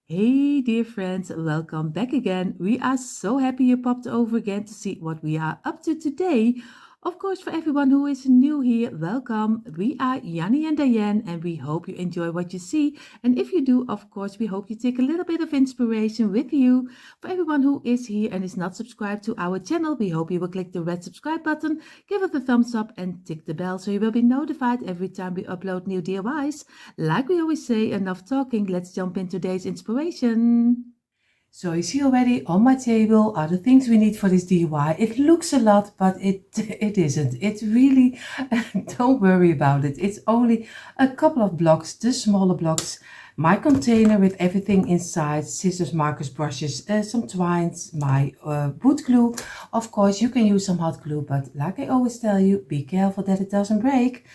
Hey, dear friends, welcome back again. We are so happy you popped over again to see what we are up to today. Of course, for everyone who is new here, welcome. We are Janny and Dyanne, and we hope you enjoy what you see. And if you do, of course, we hope you take a little bit of inspiration with you. For everyone who is here and is not subscribed to our channel, we hope you will click the red subscribe button, give it a thumbs up, and tick the bell so you will be notified every time we upload new DIYs. Like we always say, enough talking, let's jump in today's inspiration. So you see already on my table are the things we need for this DIY. It looks a lot, but it isn't. It really, don't worry about it. It's only a couple of blocks, the smaller blocks. My container with everything inside, scissors, markers, brushes, some twines, my wood glue. Of course, you can use some hot glue, but like I always tell you, be careful that it doesn't break.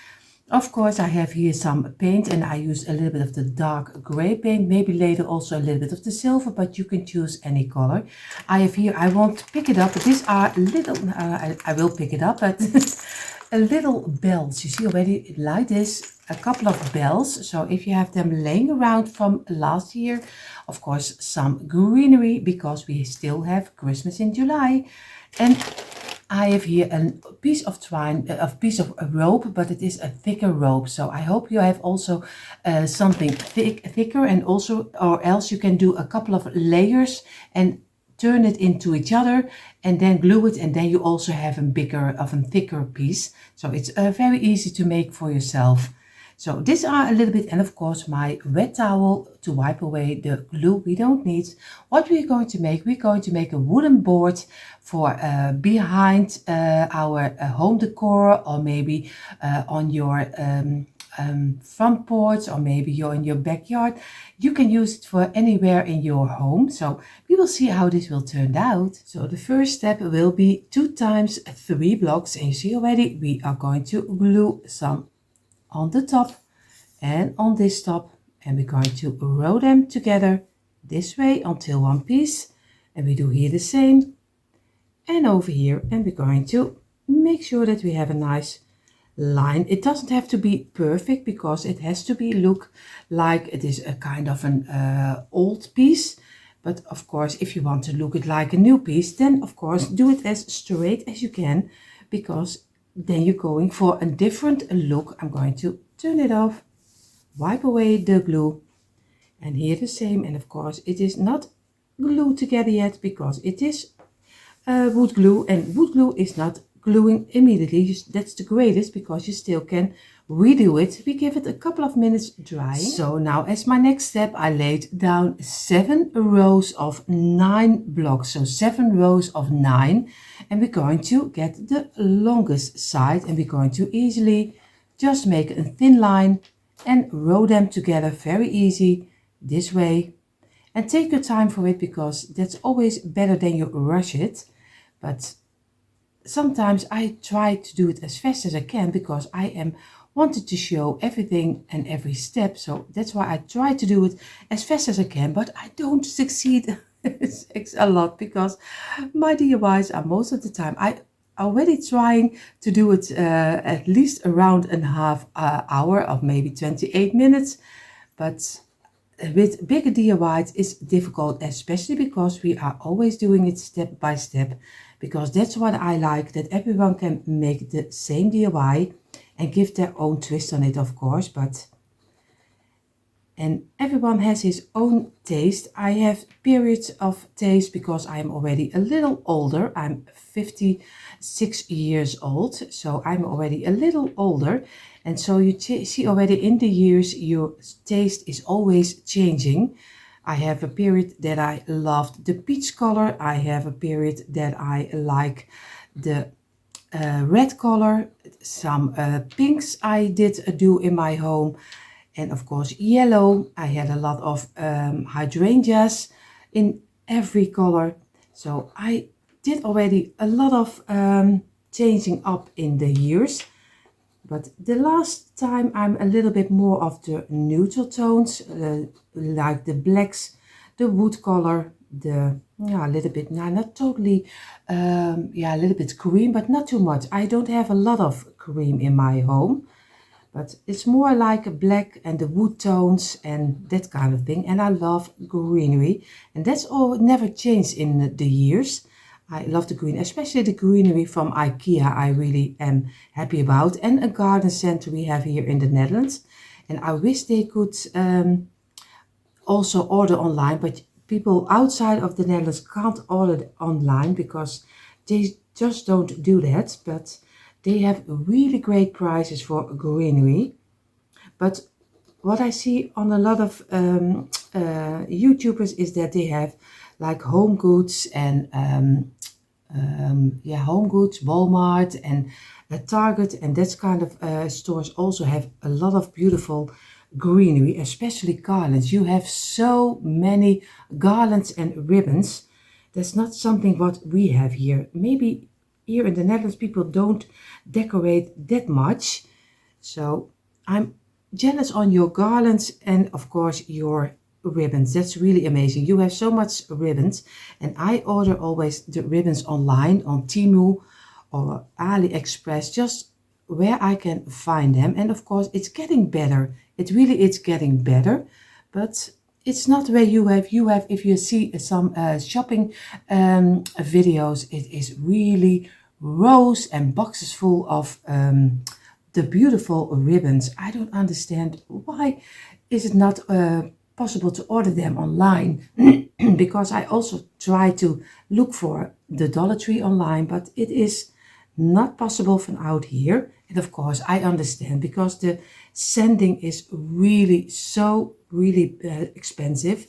Of course, I have here some paint and I use a little bit of the dark gray paint, maybe later also a little bit of the silver, but you can choose any color. I have here, I won't pick it up, but these are little, I will pick it up, but a little bells. You see already like this, a couple of bells. So if you have them laying around from last year, of course, some greenery because we still have Christmas in July. And I have here a piece of twine, a piece of rope, but it is a thicker rope. So I hope you have also something thicker, and also, or else you can do a couple of layers and turn it into each other and then glue it, and then you also have a thicker piece. So it's very easy to make for yourself. So these are a little bit, and of course my wet towel to wipe away the glue we don't need. What we're going to make, we're going to make a wooden board for behind our home decor, or maybe on your front porch, or maybe you're in your backyard. You can use it for anywhere in your home. So we will see how this will turn out. So the first step will be 2 times 3 blocks, and you see already we are going to glue some on the top and on this top, and we're going to row them together this way until one piece, and we do here the same and over here, and we're going to make sure that we have a nice line. It doesn't have to be perfect because it has to be look like it is a kind of an old piece, but of course if you want to look it like a new piece, then of course do it as straight as you can, because then you're going for a different look. I'm going to turn it off, wipe away the glue, and here the same. And of course it is not glued together yet because it is wood glue, and wood glue is not gluing immediately. That's the greatest, because you still can redo it. We give it a couple of minutes drying. So now as my next step, I laid down 7 rows of 9 blocks, so 7 rows of 9, and we're going to get the longest side, and we're going to easily just make a thin line and row them together very easy this way. And take your time for it, because that's always better than you rush it. But sometimes I try to do it as fast as I can, because I am wanted to show everything and every step. So that's why I try to do it as fast as I can, but I don't succeed a lot, because my DIYs are most of the time I already trying to do it at least around a half hour of maybe 28 minutes. But with bigger DIYs it's difficult, especially because we are always doing it step by step, because that's what I like, that everyone can make the same DIY and give their own twist on it, of course. And everyone has his own taste. I have periods of taste because I'm already a little older. I'm 56 years old, so I'm already a little older. And so you see already in the years, your taste is always changing. I have a period that I loved the peach color. I have a period that I like the red color. Some pinks I did do in my home. And of course yellow. I had a lot of hydrangeas in every color. So I did already a lot of changing up in the years. But the last time I'm a little bit more of the neutral tones, like the blacks, the wood color, the a little bit, not totally, a little bit cream, but not too much. I don't have a lot of cream in my home. but it's more like a black and the wood tones and that kind of thing. And I love greenery, and that's all never changed in the years. I love the green, especially the greenery from IKEA. I really am happy about, and a garden center we have here in the Netherlands. And I wish they could also order online, but people outside of the Netherlands can't order online because they just don't do that. But they have really great prices for greenery. But what I see on a lot of YouTubers is that they have like home goods and yeah, home goods, Walmart and Target, and that kind of stores also have a lot of beautiful greenery, especially garlands. You have so many garlands and ribbons. That's not something what we have here. Maybe here in the Netherlands people don't decorate that much. So I'm jealous on your garlands and of course your ribbons. That's really amazing. You have so much ribbons, and I order always the ribbons online on Temu or AliExpress, just where I can find them. And of course it's getting better. It really is getting better, but it's not where you have if you see some shopping videos, it is really rows and boxes full of the beautiful ribbons. I don't understand why is it not possible to order them online. Because I also try to look for the Dollar Tree online, but it is not possible from out here. And of course I understand because the sending is really expensive.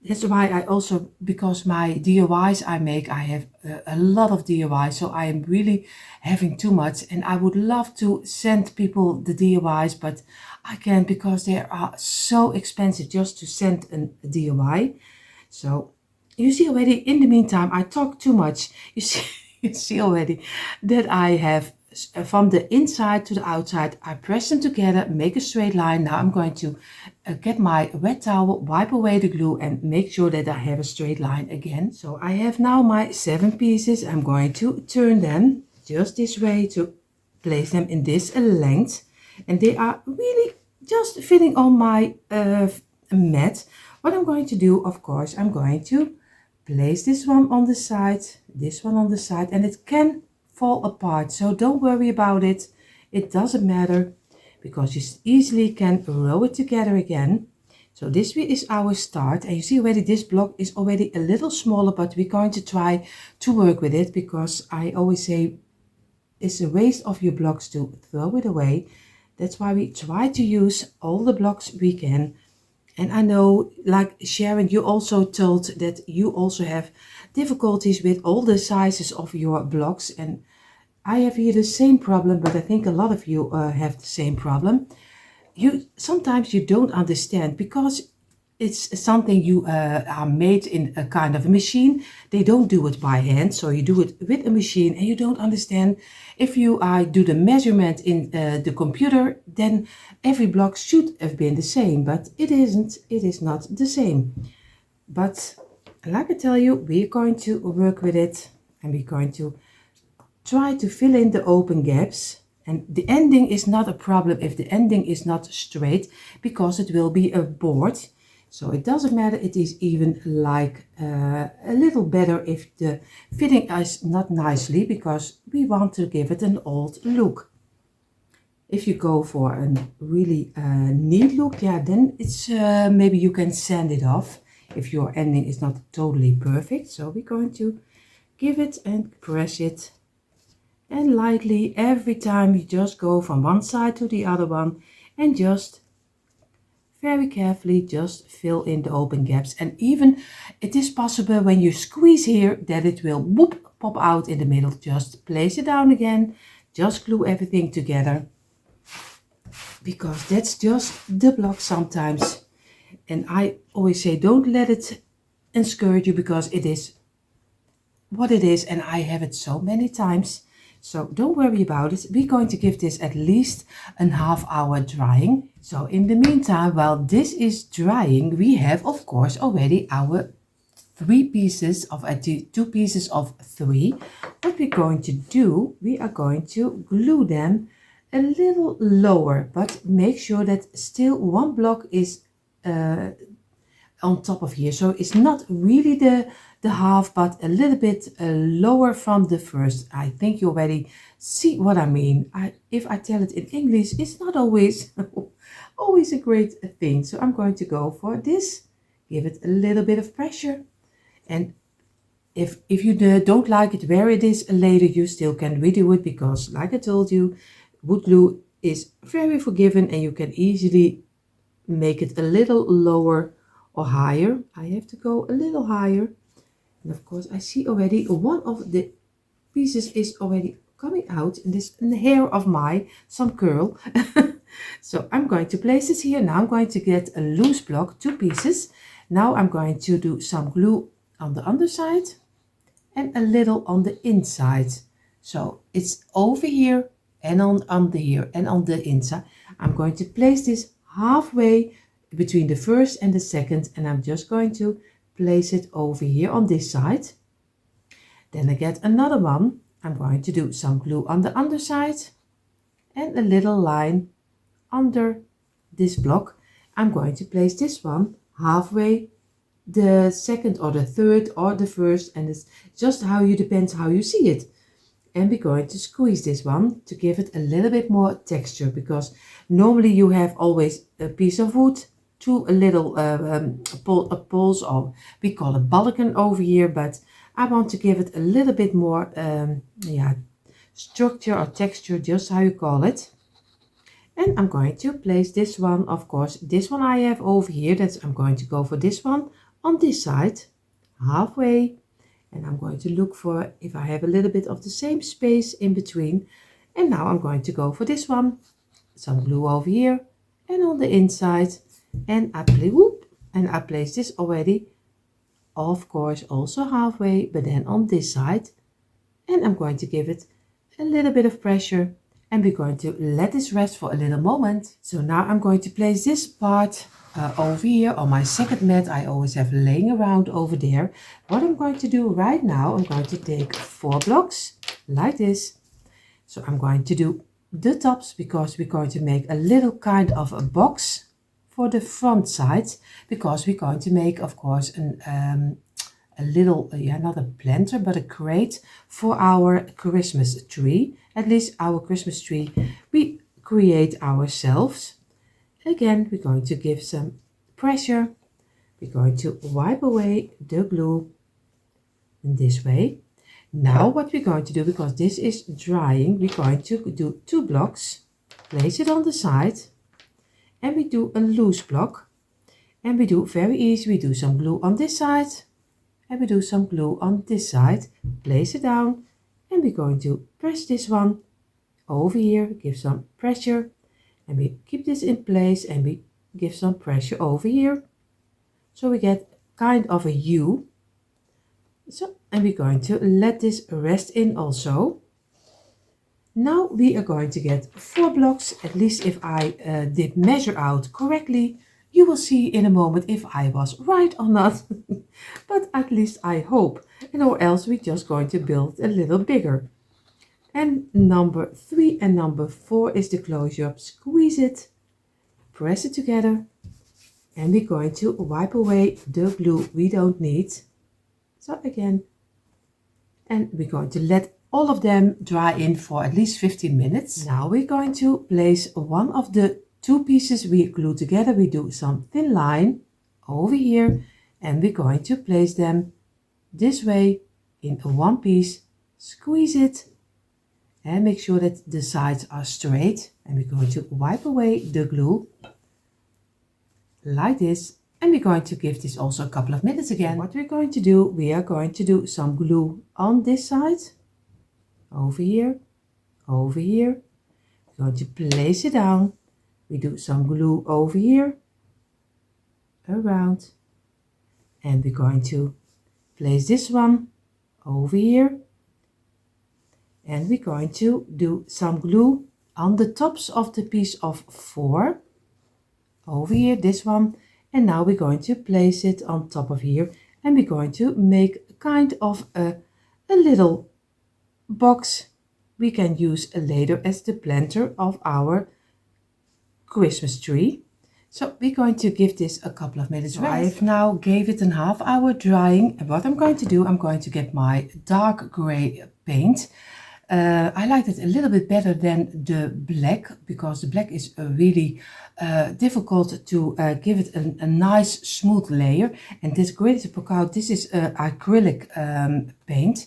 That's why I also, because my DIYs I make, I have a lot of DIYs, so I am really having too much, and I would love to send people the DIYs, but I can't because they are so expensive just to send a DIY. So you see already, in the meantime, I talk too much. You see, you see already that I have from the inside to the outside, I press them together, make a straight line. Now I'm going to get my wet towel, wipe away the glue and make sure that I have a straight line again. So I have now my 7 pieces. I'm going to turn them just this way to place them in this length. And they are really just fitting on my mat. What I'm going to do, of course, I'm going to place this one on the side, this one on the side, and it can fall apart, so don't worry about it. It doesn't matter because you easily can row it together again. So this is our start, and you see already this block is already a little smaller, but we're going to try to work with it because I always say it's a waste of your blocks to throw it away. That's why we try to use all the blocks we can. And I know, like Sharon, you also told that you also have difficulties with all the sizes of your blocks, and I have here the same problem, but I think a lot of you have the same problem. Sometimes you don't understand because it's something you are made in a kind of a machine. They don't do it by hand, so you do it with a machine, and you don't understand. If you do the measurement in the computer, then every block should have been the same, but it isn't. It is not the same. But like I tell you, we're going to work with it, and we're going to try to fill in the open gaps. And the ending is not a problem if the ending is not straight, because it will be a board. So it doesn't matter. It is even like a little better if the fitting is not nicely, because we want to give it an old look. If you go for a really neat look, yeah, then it's maybe you can sand it off if your ending is not totally perfect. So we're going to give it and press it. And lightly, every time you just go from one side to the other one and just very carefully just fill in the open gaps. And even it is possible when you squeeze here that it will whoop, pop out in the middle. Just place it down again, just glue everything together, because that's just the block sometimes. And I always say don't let it discourage you, because it is what it is, and I have it so many times. So don't worry about it. We're going to give this at least a half hour drying. So in the meantime, while this is drying, we have of course already our 2 pieces of 3. What we're going to do, we are going to glue them a little lower, but make sure that still one block is on top of here. So it's not really the half, but a little bit lower from the first. I think you already see what I mean. If I tell it in English, it's not always always a great thing. So I'm going to go for this. Give it a little bit of pressure. And if you don't like it where it is later, you still can redo it, because like I told you, wood glue is very forgiving and you can easily make it a little lower or higher. I have to go a little higher. And of course I see already one of the pieces is already coming out, and this in the hair of some curl. So I'm going to place this here. Now I'm going to get a loose block, 2 pieces. Now I'm going to do some glue on the underside and a little on the inside. So it's over here and on under here and on the inside. I'm going to place this halfway between the first and the second, and I'm just going to place it over here on this side. Then I get another one. I'm going to do some glue on the underside and a little line under this block. I'm going to place this one halfway the second or the third or the first, and it's just how you depends how you see it. And we're going to squeeze this one to give it a little bit more texture, because normally you have always a piece of wood to a little poles, or we call it balken over here, but I want to give it a little bit more structure or texture, just how you call it. And I'm going to place this one, of course, this one I have over here, I'm going to go for this one on this side, halfway. And I'm going to look for if I have a little bit of the same space in between. And now I'm going to go for this one, some glue over here and on the inside. And I place this already, of course, also halfway, but then on this side. And I'm going to give it a little bit of pressure, and we're going to let this rest for a little moment. So now I'm going to place this part over here on my second mat I always have laying around over there. What I'm going to do right now, I'm going to take 4 blocks like this. So I'm going to do the tops, because we're going to make a little kind of a box for the front sides, because we're going to make, of course, a little, not a planter, but a crate for our Christmas tree. At least our Christmas tree we create ourselves. Again, we're going to give some pressure. We're going to wipe away the glue in this way. Now what we're going to do, because this is drying, we're going to do 2 blocks, place it on the side, and we do a loose block. And we do very easy, we do some glue on this side, and we do some glue on this side, place it down, and we're going to press this one over here, give some pressure, and we keep this in place, and we give some pressure over here, so we get kind of a U. So, and we're going to let this rest in also. Now we are going to get 4 blocks, at least if I did measure out correctly. You will see in a moment if I was right or not, but at least I hope, and or else we're just going to build a little bigger. And number 3 and number 4 is the closure up. Squeeze it, press it together, and we're going to wipe away the glue we don't need. So again, and we're going to let all of them dry in for at least 15 minutes. Now we're going to place one of the 2 pieces we glue together. We do some thin line over here, and we're going to place them this way in one piece. Squeeze it and make sure that the sides are straight, and we're going to wipe away the glue like this, and we're going to give this also a couple of minutes again. What we're going to do, we are going to do some glue on this side, over here, over here. We're going to place it down. We do some glue over here, around, and we're going to place this one over here, and we're going to do some glue on the tops of the piece of 4 over here, this one. And now we're going to place it on top of here, and we're going to make kind of a little box we can use later as the planter of our Christmas tree. So we're going to give this a couple of minutes rest. I've now gave it a half hour drying, and what I'm going to do, I'm going to get my dark gray paint. I like it a little bit better than the black, because the black is really difficult to give it a nice smooth layer. And this gray out, this is acrylic paint,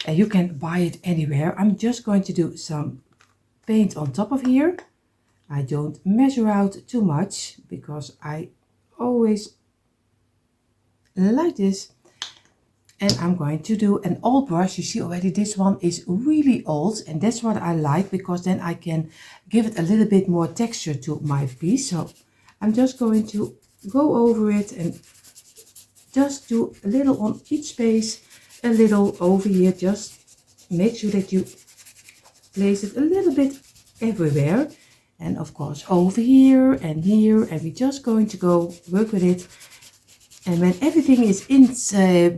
and you can buy it anywhere. I'm just going to do some paint on top of here. I don't measure out too much because I always like this. And I'm going to do an old brush. You see already this one is really old, and that's what I like, because then I can give it a little bit more texture to my piece. So I'm just going to go over it and just do a little on each space, a little over here. Just make sure that you place it a little bit everywhere. And of course over here, and we're just going to go work with it. And when everything is in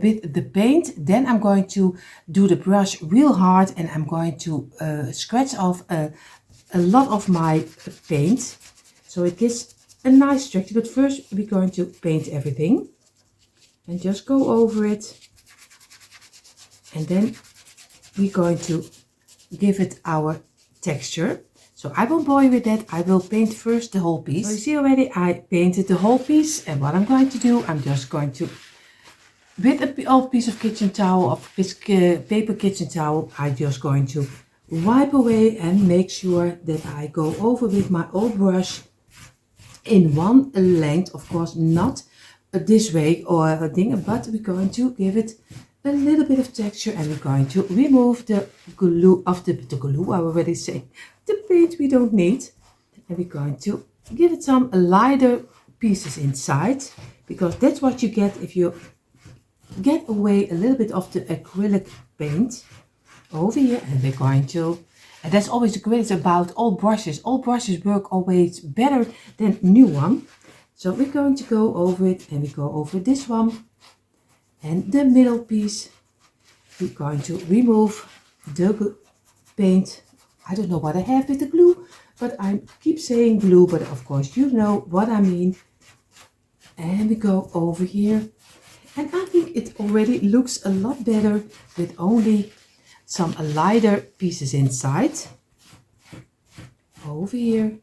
with the paint, then I'm going to do the brush real hard, and I'm going to scratch off a lot of my paint, so it gives a nice structure. But first we're going to paint everything and just go over it, and then we're going to give it our texture. So I won't bore you with that. I will paint first the whole piece. So you see already I painted the whole piece, and what I'm going to do, I'm just going to, with an old piece of kitchen towel, of paper kitchen towel, I'm just going to wipe away and make sure that I go over with my old brush in one length. Of course not this way or a thing, but we're going to give it a little bit of texture, and we're going to remove the glue of the glue, I already say, the paint we don't need, and we're going to give it some lighter pieces inside, because that's what you get if you get away a little bit of the acrylic paint over here. And we're going to, and that's always the greatest about old brushes. Old brushes work always better than new one. So we're going to go over it, and we go over this one and the middle piece. We're going to remove the paint. I don't know what I have with the glue, but I keep saying glue, but of course you know what I mean. And we go over here, and I think it already looks a lot better with only some lighter pieces inside. Over here,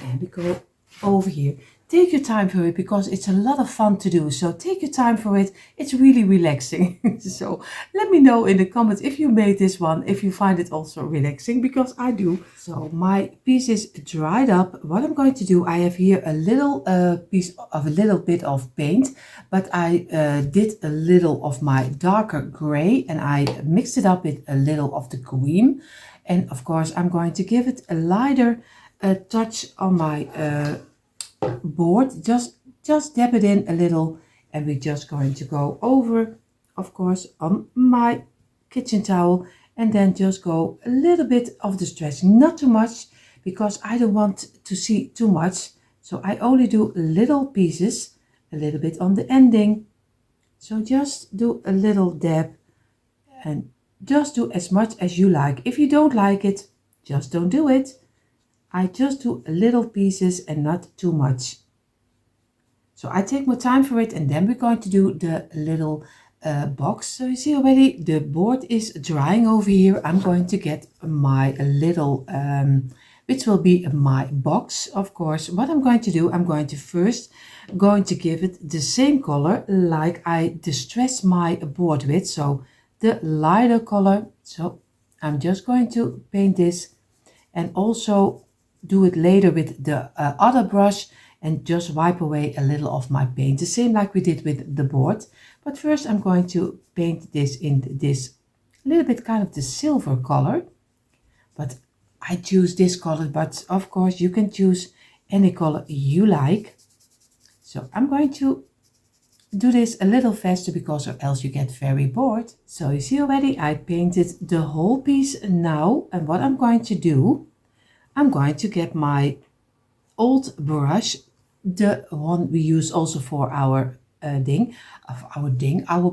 and we go over here. Take your time for it, because it's a lot of fun to do. So take your time for it. It's really relaxing. So let me know in the comments if you made this one, if you find it also relaxing, because I do. So my piece is dried up. What I'm going to do, I have here a little piece of a little bit of paint, but I did a little of my darker gray, and I mixed it up with a little of the cream. And of course I'm going to give it a lighter touch on my board. Just dab it in a little, and we're just going to go over, of course, on my kitchen towel, and then just go a little bit of the stretching, not too much, because I don't want to see too much. So I only do little pieces, a little bit on the ending. So just do a little dab, and just do as much as you like. If you don't like it, just don't do it. I just do little pieces and not too much. So I take more time for it, and then we're going to do the little box. So you see already the board is drying over here. I'm going to get my little, which will be my box. Of course, what I'm going to do, I'm going to first give it the same color like I distressed my board with. So the lighter color. So I'm just going to paint this, and also do it later with the other brush, and just wipe away a little of my paint, the same like we did with the board. But first I'm going to paint this in this little bit kind of the silver color, but I choose this color, but of course you can choose any color you like. So I'm going to do this a little faster, because or else you get very bored. So you see already I painted the whole piece now, and what I'm going to do, I'm going to get my old brush, the one we use also for our our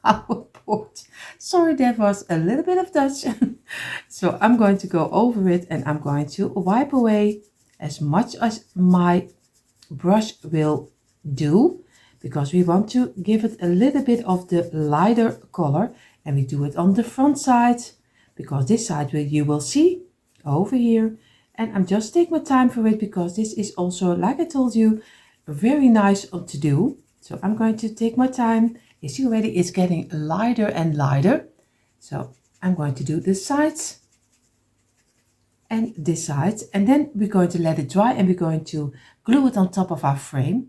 our board. Sorry, that was a little bit of Dutch. So I'm going to go over it and I'm going to wipe away as much as my brush will do, because we want to give it a little bit of the lighter color, and we do it on the front side because this side you will see over here. And I'm just taking my time for it because this is also, like I told you, very nice to do. So I'm going to take my time. You see already it's getting lighter and lighter. So I'm going to do the sides and this side, and then we're going to let it dry and we're going to glue it on top of our frame.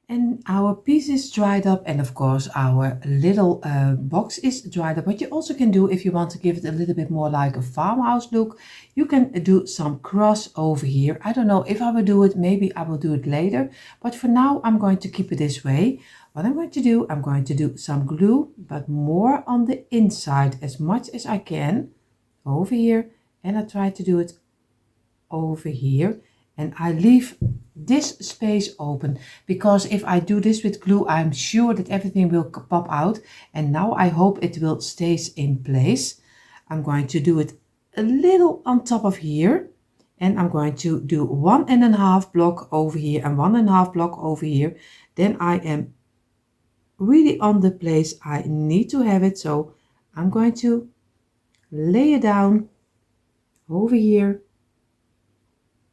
And our piece is dried up, and of course our little box is dried up. What you also can do, if you want to give it a little bit more like a farmhouse look, you can do some cross over here. I don't know if I will do it, maybe I will do it later, but for now I'm going to keep it this way. What I'm going to do, I'm going to do some glue, but more on the inside as much as I can over here, and I try to do it over here, and I leave this space open because if I do this with glue, I'm sure that everything will pop out, and now I hope it will stays in place. I'm going to do it a little on top of here, and I'm going to do 1.5 block over here and 1.5 block over here. Then I am really on the place I need to have it. So I'm going to lay it down over here,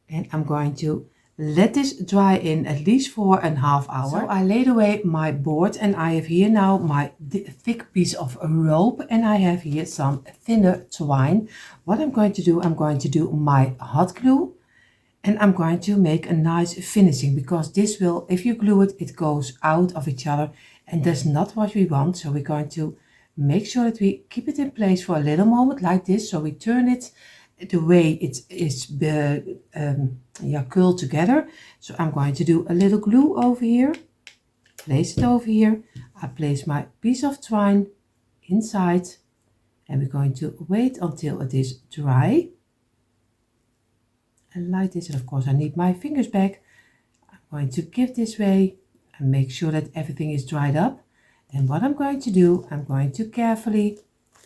and I'm going to let this dry in at least 4.5 hours. So I laid away my board, and I have here now my thick piece of rope, and I have here some thinner twine. What I'm going to do, I'm going to do my hot glue, and I'm going to make a nice finishing, because this will, if you glue it, it goes out of each other, and that's not what we want. So we're going to make sure that we keep it in place for a little moment like this. So we turn it the way it is curled together. So I'm going to do a little glue over here, place it over here. I place my piece of twine inside, and we're going to wait until it is dry. And like this, and of course I need my fingers back. I'm going to give this way and make sure that everything is dried up. And what I'm going to do, I'm going to carefully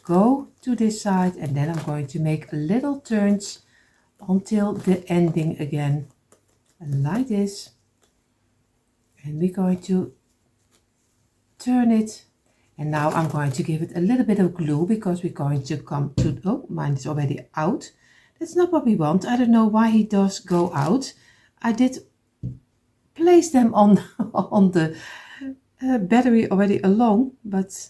go to this side, and then I'm going to make little turns until the ending again, like this. And we're going to turn it, and now I'm going to give it a little bit of glue because we're going to come to, oh, mine is already out. That's not what we want. I don't know why he does go out. I did place them on on the battery already along, but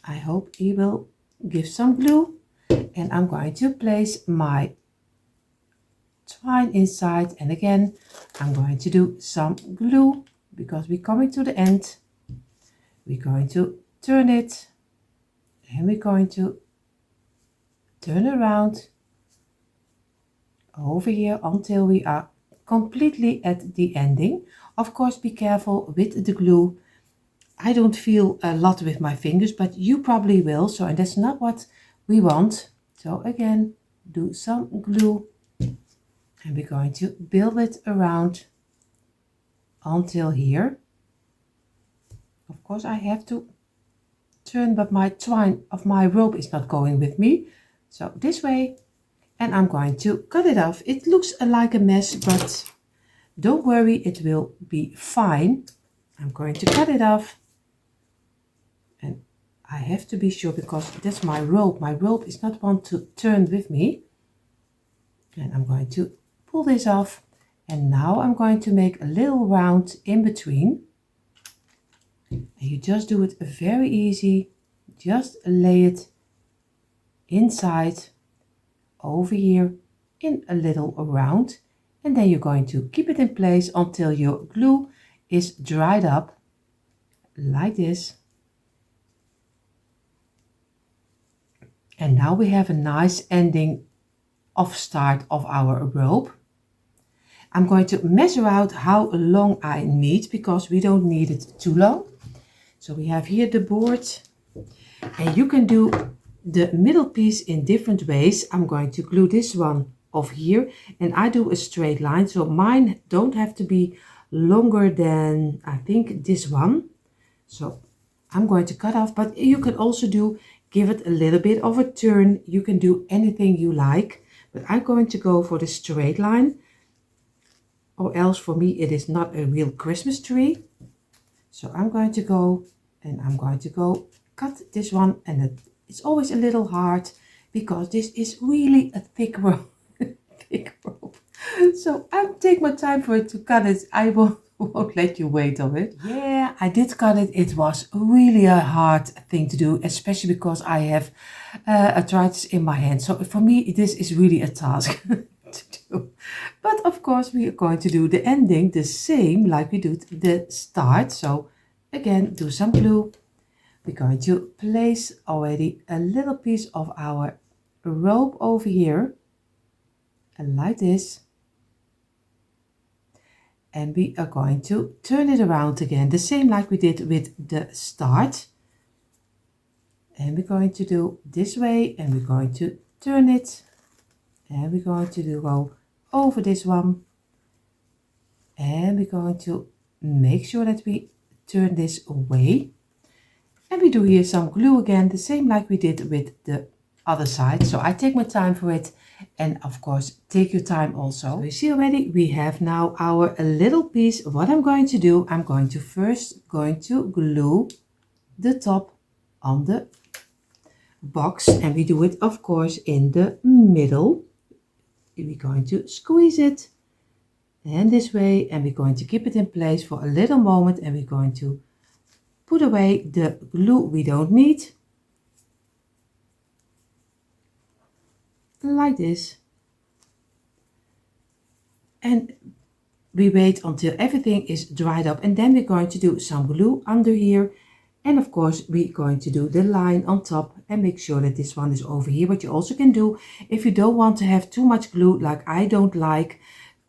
I hope he will give some glue. And I'm going to place my twine inside, and again I'm going to do some glue because we're coming to the end. We're going to turn it, and we're going to turn around over here until we are completely at the ending. Of course, be careful with the glue. I don't feel a lot with my fingers, but you probably will. So, and that's not what we want. So again, do some glue, and we're going to build it around until here. Of course, I have to turn, but my twine of my rope is not going with me. So this way, and I'm going to cut it off. It looks like a mess, but don't worry, it will be fine. I'm going to cut it off, and I have to be sure because that's my rope. My rope is not one to turn with me. And I'm going to pull this off, and now I'm going to make a little round in between. And you just do it very easy. Just lay it inside over here in a little round, and then you're going to keep it in place until your glue is dried up like this. And now we have a nice ending of start of our rope. I'm going to measure out how long I need because we don't need it too long. So we have here the board, and you can do the middle piece in different ways. I'm going to glue this one of here, and I do a straight line, so mine don't have to be longer than I think this one. So I'm going to cut off, but you can also give it a little bit of a turn. You can do anything you like, but I'm going to go for the straight line, or else for me it is not a real Christmas tree. So I'm going to go and I'm going to go cut this one, and it's always a little hard because this is really a thick rope. Thick rope. So I'll take my time for it to cut it. I won't let you wait on it. Yeah, I did cut it. It was really a hard thing to do, especially because I have arthritis in my hand. So for me, this is really a task to do. But of course, we are going to do the ending the same like we do the start. So again, do some glue. We're going to place already a little piece of our rope over here, and like this. And we are going to turn it around again, the same like we did with the start. And we're going to do this way, and we're going to turn it, and we're going to go over this one, and we're going to make sure that we turn this away. And we do here some glue again, the same like we did with the other side. So I take my time for it, and of course take your time also. So you see already we have now our little piece. What I'm going to do, I'm going to first glue the top on the box, and we do it of course in the middle. We're going to squeeze it and this way, and we're going to keep it in place for a little moment, and we're going to put away the glue we don't need, like this. And we wait until everything is dried up, and then we're going to do some glue under here, and of course we're going to do the line on top and make sure that this one is over here. What you also can do, if you don't want to have too much glue like I don't like,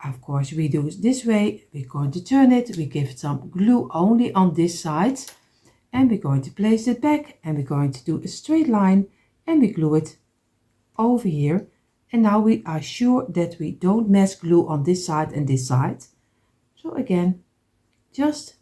of course we do it this way. We're going to turn it, we give some glue only on this side, and we're going to place it back, and we're going to do a straight line, and we glue it over here. And now we are sure that we don't mess glue on this side and this side. So again, just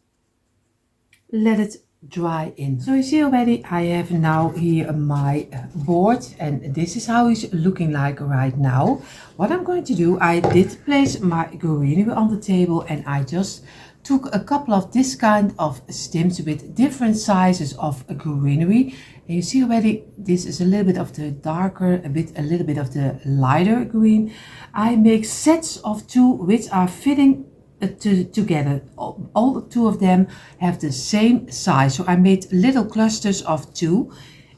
let it dry in. So you see already I have now here my board, and this is how it's looking like right now. What I'm going to do, I did place my greenery on the table, and I just took a couple of this kind of stems with different sizes of greenery. And you see already this is a little bit of the darker, a little bit of the lighter green. I make sets of two which are fitting together. All two of them have the same size, so I made little clusters of two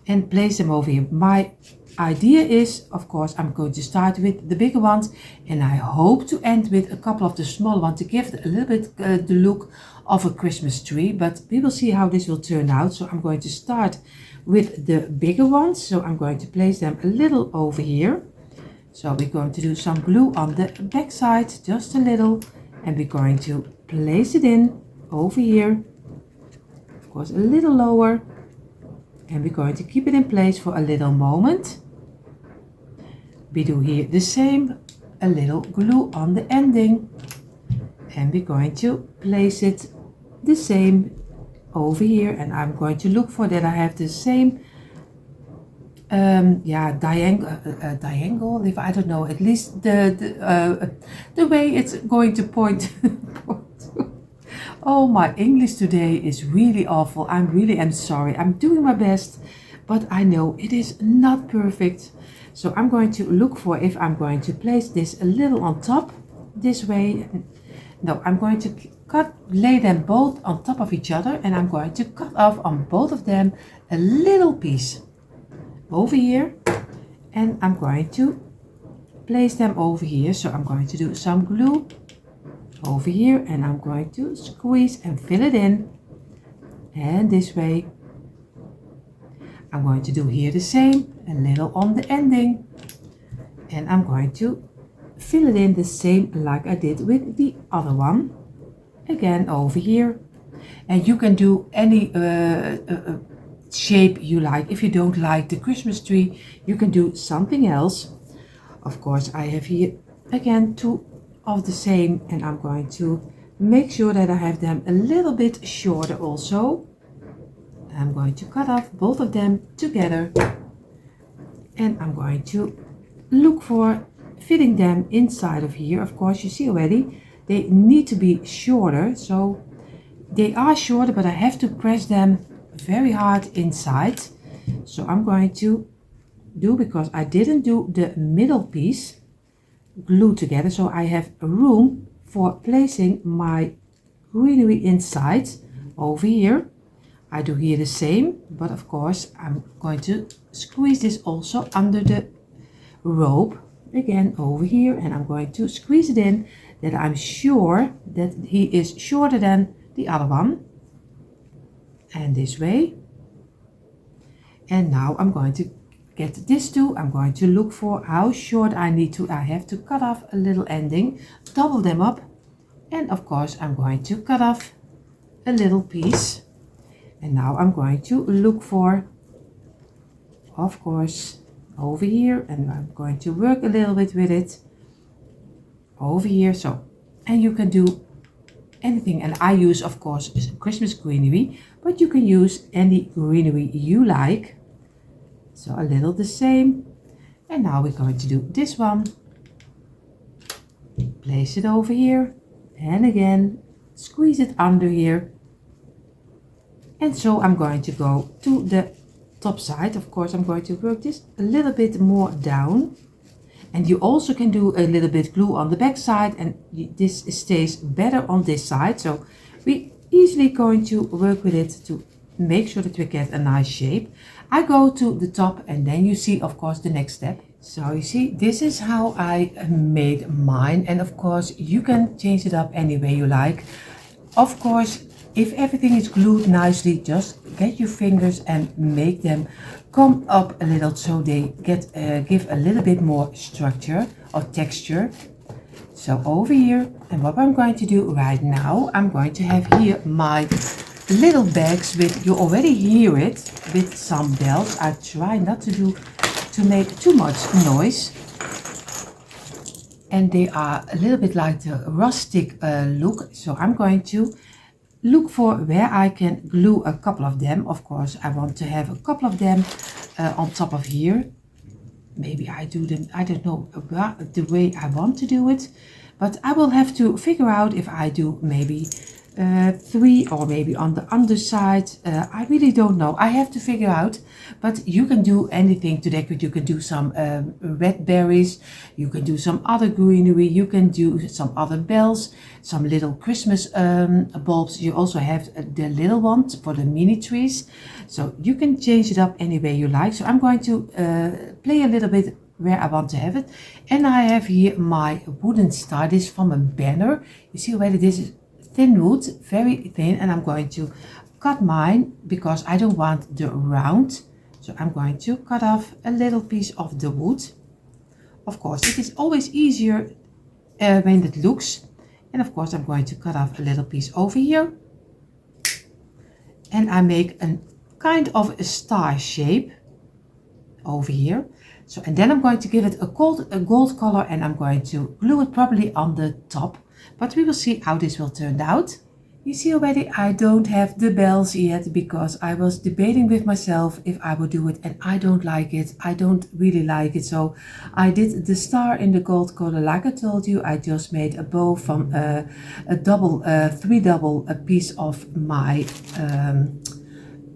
and place them over here. My idea is, of course, I'm going to start with the bigger ones, and I hope to end with a couple of the small ones to give it a little bit the look of a Christmas tree, but we will see how this will turn out. So I'm going to start with the bigger ones, so I'm going to place them a little over here. So we're going to do some glue on the back side, just a little, and we're going to place it in over here, of course a little lower, and we're going to keep it in place for a little moment. We do here the same, a little glue on the ending, and we're going to place it the same over here, and I'm going to look for that I have the same diagonal, if I don't know, at least the way it's going to point. Oh, my English today is really awful. I really am sorry. I'm doing my best, but I know it is not perfect. So I'm going to look for if I'm going to place this a little on top this way. No, I'm going to lay them both on top of each other, and I'm going to cut off on both of them a little piece over here, and I'm going to place them over here. So I'm going to do some glue over here, and I'm going to squeeze and fill it in, and this way I'm going to do here the same, a little on the ending, and I'm going to fill it in the same like I did with the other one, again over here. And you can do any shape you like. If you don't like the Christmas tree, you can do something else. Of course, I have here again 2 of the same, and I'm going to make sure that I have them a little bit shorter also. I'm going to cut off both of them together, and I'm going to look for fitting them inside of here. Of course, you see already they need to be shorter, so they are shorter, but I have to press them very hard inside. So I'm going to do, because I didn't do the middle piece glue together, so I have room for placing my greenery inside over here. I do here the same, but of course I'm going to squeeze this also under the rope again over here, and I'm going to squeeze it in that I'm sure that he is shorter than the other one, and this way. And now I'm going to get this too. I'm going to look for how short I have to cut off a little ending, double them up, and of course I'm going to cut off a little piece. And now I'm going to look for, of course, over here, and I'm going to work a little bit with it over here. So, and you can do anything, and I use of course Christmas greenery, but you can use any greenery you like. So a little the same. And now we're going to do this one. Place it over here, and again squeeze it under here. And so I'm going to go to the top side. Of course, I'm going to work this a little bit more down, and you also can do a little bit glue on the back side, and this stays better on this side. So we easily going to work with it to make sure that we get a nice shape. I go to the top, and then you see of course the next step. So you see, this is how I made mine, and of course you can change it up any way you like. Of course, if everything is glued nicely, just get your fingers and make them come up a little so they get give a little bit more structure or texture. So over here, and what I'm going to do right now, I'm going to have here my little bags with, you already hear it, with some bells. I try not to make too much noise. And they are a little bit like the rustic look. So I'm going to look for where I can glue a couple of them. Of course, I want to have a couple of them on top of here. Maybe I do them, I don't know the way I want to do it, but I will have to figure out if I do maybe 3 or maybe on the underside. I really don't know. I have to figure out, but you can do anything to decorate. You can do some red berries, you can do some other greenery, you can do some other bells, some little Christmas bulbs. You also have the little ones for the mini trees, so you can change it up any way you like. So I'm going to play a little bit where I want to have it, and I have here my wooden star. This is from a banner. You see already this is thin wood, very thin, and I'm going to cut mine because I don't want the round. So I'm going to cut off a little piece of the wood. Of course, it is always easier when it looks. And of course, I'm going to cut off a little piece over here. And I make a kind of a star shape over here. So, and then I'm going to give it a gold color, and I'm going to glue it properly on the top. But we will see how this will turn out. You see already I don't have the bells yet because I was debating with myself if I would do it, and I don't like it. I don't really like it. So I did the star in the gold color. Like I told you, I just made a bow from a three double piece of my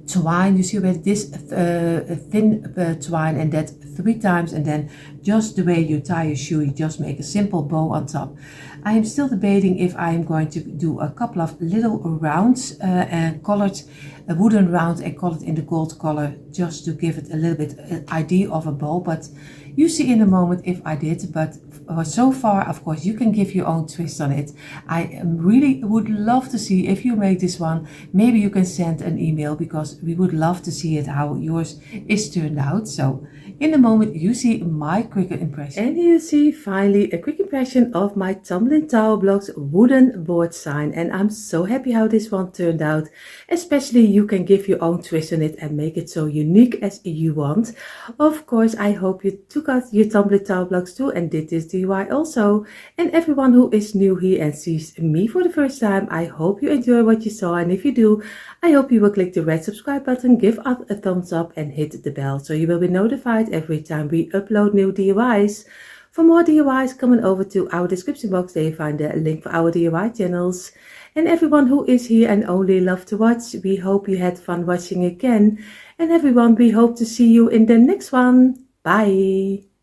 twine. You see already this thin twine, and that 3 times, and then just the way you tie your shoe, you just make a simple bow on top. I am still debating if I am going to do a couple of little rounds and colored a wooden round and color it in the gold color, just to give it a little bit idea of a bow. But you see in a moment if I did. But so far, of course, you can give your own twist on it. I really would love to see if you make this one. Maybe you can send an email, because we would love to see it, how yours is turned out. So in a moment you see my quick impression, and you see finally a quick impression of my Tumbling Tower Blocks wooden board sign. And I'm so happy how this one turned out, especially you can give your own twist on it and make it so unique as you want. Of course, I hope you took out your tumbler tile blocks too and did this DIY also. And everyone who is new here and sees me for the first time, I hope you enjoy what you saw, and if you do, I hope you will click the red subscribe button, give us a thumbs up and hit the bell so you will be notified every time we upload new DIYs. For more DIYs, come on over to our description box, there you find the link for our DIY channels. And everyone who is here and only love to watch, we hope you had fun watching again. And everyone, we hope to see you in the next one. Bye!